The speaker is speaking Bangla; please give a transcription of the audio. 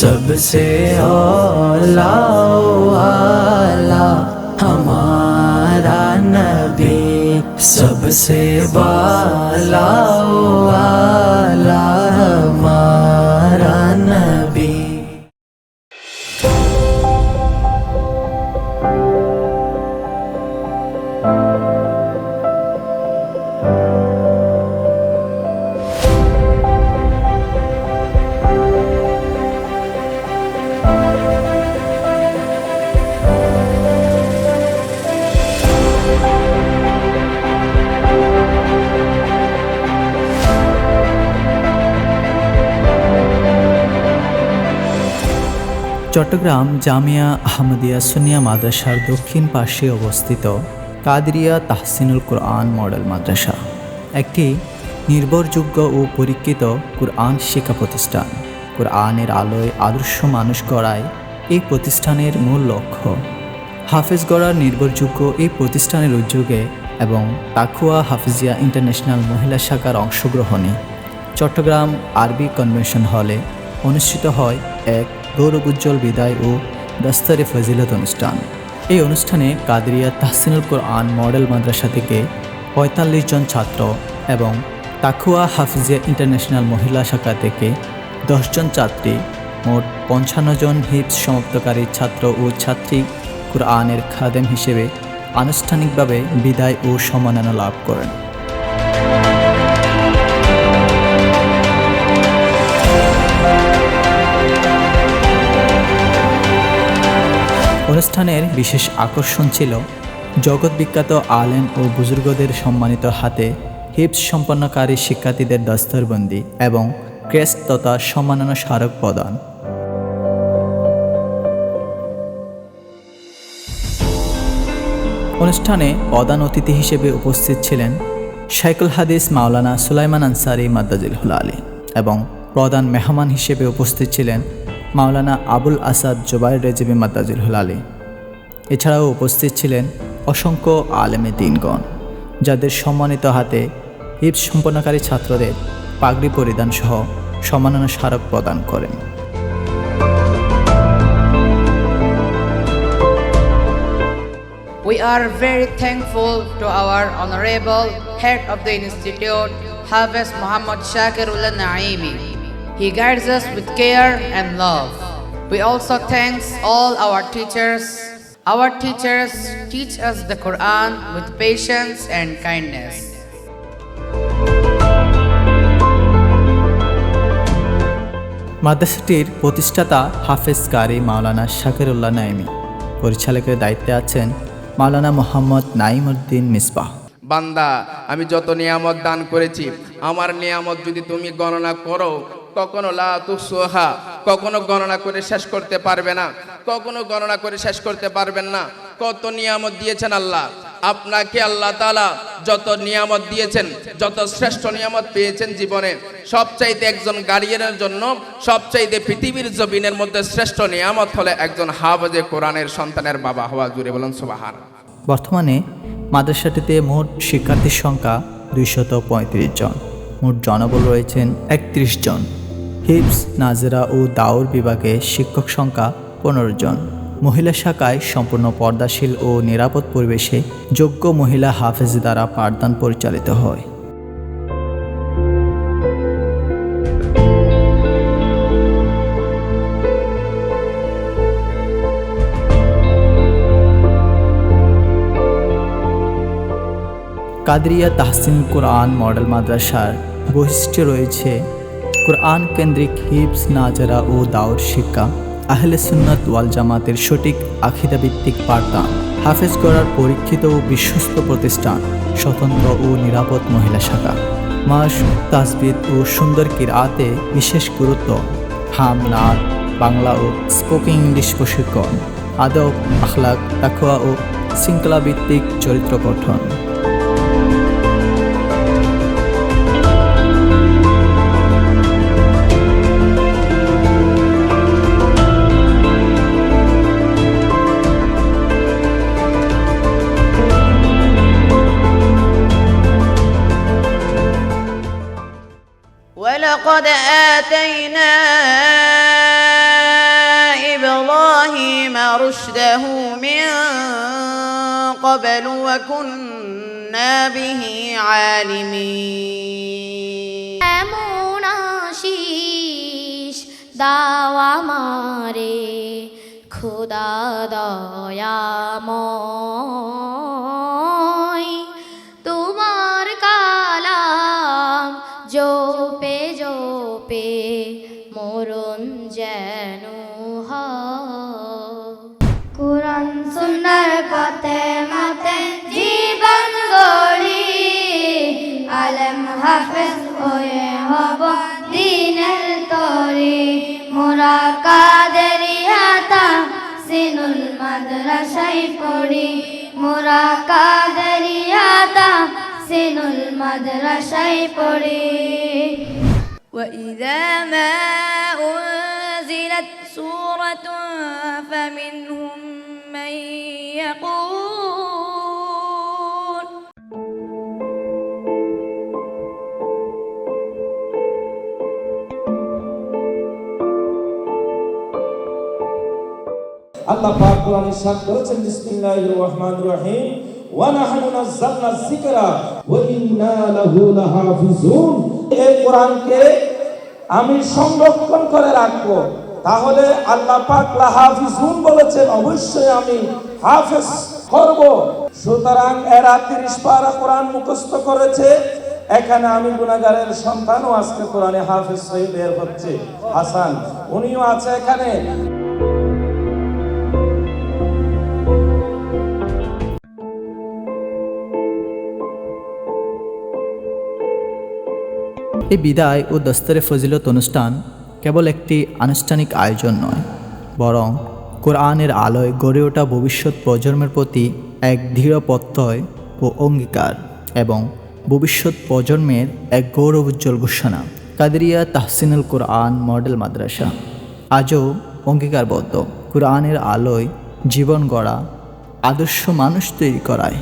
सबसे औला वाला हमारा नबी, सबसे वाला वाला हमारा नबी। চট্টগ্রাম জামিয়া আহমদিয়া সুন্নিয়া মাদ্রাসার দক্ষিণ পাশে অবস্থিত কাদরিয়া তাহসিনুল কুরআন মডেল মাদ্রাসা একটি নির্ভরযোগ্য ও পরীক্ষিত কুরআন শিক্ষা প্রতিষ্ঠান। কুরআনের আলোয় আদর্শ মানুষ গড়ায় এই প্রতিষ্ঠানের মূল লক্ষ্য। হাফেজ গড়ার নির্ভরযোগ্য এই প্রতিষ্ঠানের উদ্যোগে এবং তাকুয়া হাফিজিয়া ইন্টারন্যাশনাল মহিলা শাখার অংশগ্রহণে চট্টগ্রাম আরবি কনভেনশন হলে অনুষ্ঠিত হয় এক গৌরবোজ্জ্বল বিদায় ও দস্তরে ফজিলত অনুষ্ঠান। এই অনুষ্ঠানে কাদরিয়া তাহসিনুল কুরআন মডেল মাদ্রাসা থেকে ৪৫ জন ছাত্র এবং তাকুয়া হাফিজিয়া ইন্টারন্যাশনাল মহিলা শাখা থেকে ১০ জন ছাত্রী, মোট ৫৫ জন হিফজ সমাপ্তকারী ছাত্র ও ছাত্রী কুরআনের খাদেম হিসেবে আনুষ্ঠানিকভাবে বিদায় ও সম্মাননা লাভ করেন। অনুষ্ঠানের বিশেষ আকর্ষণ ছিল জগৎবিখ্যাত আলেম ও বুজুর্গদের সম্মানিত হাতে হিফজ সম্পন্নকারী শিক্ষার্থীদের দস্তরবন্দি এবং ক্রেস্ট তথা সম্মাননা স্মারক প্রদান। অনুষ্ঠানে প্রধান অতিথি হিসেবে উপস্থিত ছিলেন শাইখুল হাদিস মাওলানা সুলাইমান আনসারী মাদ্দাজিলহুল আলী এবং প্রধান মেহমান হিসেবে উপস্থিত ছিলেন মাওলানা আবুল আসাদ জুবাইর রেজভী মাদ্দাজিলহুল আলী। এছাড়াও উপস্থিত ছিলেন অসংখ্য আলেমে দ্বীনগণ, যাদের সম্মানিত হাতে হিফজ সম্পন্নকারী ছাত্রদের পাগড়ি পরিধান সহ সম্মাননা স্মারক প্রদান করেন। We are very thankful to our honorable head of the institute, Hafiz Muhammad Shakirullah Naimi. He guides us with care and love. We also thank all our teachers. Our teachers teach us the Quran with patience and kindness. মাদ্রাসাটির প্রতিষ্ঠাতা হাফেজ কারি মাওলানা শাকিরুল্লাহ নাইমি, পরিচালকের দায়িত্বে আছেন মাওলানা মোহাম্মদ নাইমউদ্দিন মিসবাহ। বান্দা, আমি যত নিয়ামত দান করেছি, আমার নিয়ামত যদি তুমি গণনা করো, কখনো লা তুসুহা, কখনো গণনা করে শেষ করতে পারবে না, কখনো গণনা করে শেষ করতে পারবেন না। কত নিয়ামত দিয়েছেন আল্লাহ আপনাকে। আল্লাহ তাআলা যত নিয়ামত দিয়েছেন, যত শ্রেষ্ঠ নিয়ামত পেয়েছেন জীবনে, সবচাইতে একজন গার্ডিয়ানের জন্য সবচাইতে পৃথিবীর জমিনের মধ্যে শ্রেষ্ঠ নিয়ামত হলে একজন হাফেজে কোরআনের সন্তানের বাবা হওয়া। জুড়ে বলুন সুবহানাল্লাহ। বর্তমানে মাদ্রাসাটিতে মোট শিক্ষার্থীর সংখ্যা ২৩৫ জন, মোট জনবল রয়েছেন ৩১ জন। হিফজ, নাজেরা ও দাওর বিভাগে শিক্ষক সংখ্যা ১৫ জন। মহিলা শাখায় সম্পূর্ণ পর্দাশীল ও নিরাপদ পরিবেশে যোগ্য মহিলা হাফেজ দ্বারা পাঠদান পরিচালিত হয়। কাদরিয়া তাহসিনুল কুরআন মডেল মাদ্রাসার বৈশিষ্ট্য রয়েছে কুরআন কেন্দ্রিক হিফজ, নাজেরা ও দাওর শিক্ষা, আহলে সুন্নাত ওয়াল জামাতের সঠিক আকিদা ভিত্তিক পাঠদান, হাফেজ গড়ার পরীক্ষিত ও বিশ্বস্ত প্রতিষ্ঠান, স্বতন্ত্র ও নিরাপদ মহিলা শাখা, মাস, তাসবিদ ও সুন্দর কিরাতে বিশেষ গুরুত্ব, হাম, নাত, বাংলা ও স্পোকিং ইংলিশ প্রশিক্ষণ, আদব, আখলাক, তাকওয়া ও শৃঙ্খলা ভিত্তিক চরিত্র গঠন। ولقد آتينا رشده من قبل وكنا به عالمين এমন আশিস দাও আমারে খোদা দয়াময়, তোমার কালাম জোপে জোপে মরণ যেন হয়। কুরআন সুন্নাহর পথে মতে জীবন গড়ি, আলেম হাফেজ হয়ে হব দ্বীনের তরি। মোরা কাদেরিয়া তাহসিনুল মাদ্রাসায় পড়ি, মোরা কাদেরিয়া তাহসিনুল মাদ্রাসায় পড়ি। وإذا ما أنزلت سورة فمنهم من يقول আল্লাহ পাক কোরআনে ইরশাদ করেছেন বিসমিল্লাহির রহমানির রহিম ওয়া নাহনু নাযালনা যিকরা ওয়া ইন্না লাহু লাহাফিজুন। এই কোরআনকে আমি সংরক্ষণ করে রাখবো, তাহলে আল্লাহ পাক লাহাফিজুন বলেছেন, অবশ্যই আমি হাফেজ করব। সুতরাং এরা 30 পারা কোরআন মুখস্থ করেছে, এখানে আমি গুনাহগারের সন্তানও আজকে কোরআনে হাফেজ হয়ে বের হচ্ছে। হাসান উনিও আছে এখানে। এই বিদায় ও দস্তরে ফজিলত অনুষ্ঠান কেবল একটি আনুষ্ঠানিক আয়োজন নয়, বরং কোরআনের আলোয় গড়ে ওঠা ভবিষ্যৎ প্রজন্মের প্রতি এক দৃঢ় প্রত্যয় ও অঙ্গীকার এবং ভবিষ্যৎ প্রজন্মের এক গৌরবোজ্জ্বল ঘোষণা। কাদেরিয়া তাহসিনুল কোরআন মডেল মাদ্রাসা আজও অঙ্গীকারবদ্ধ কোরআনের আলোয় জীবন গড়া, আদর্শ মানুষ তৈরি করায়।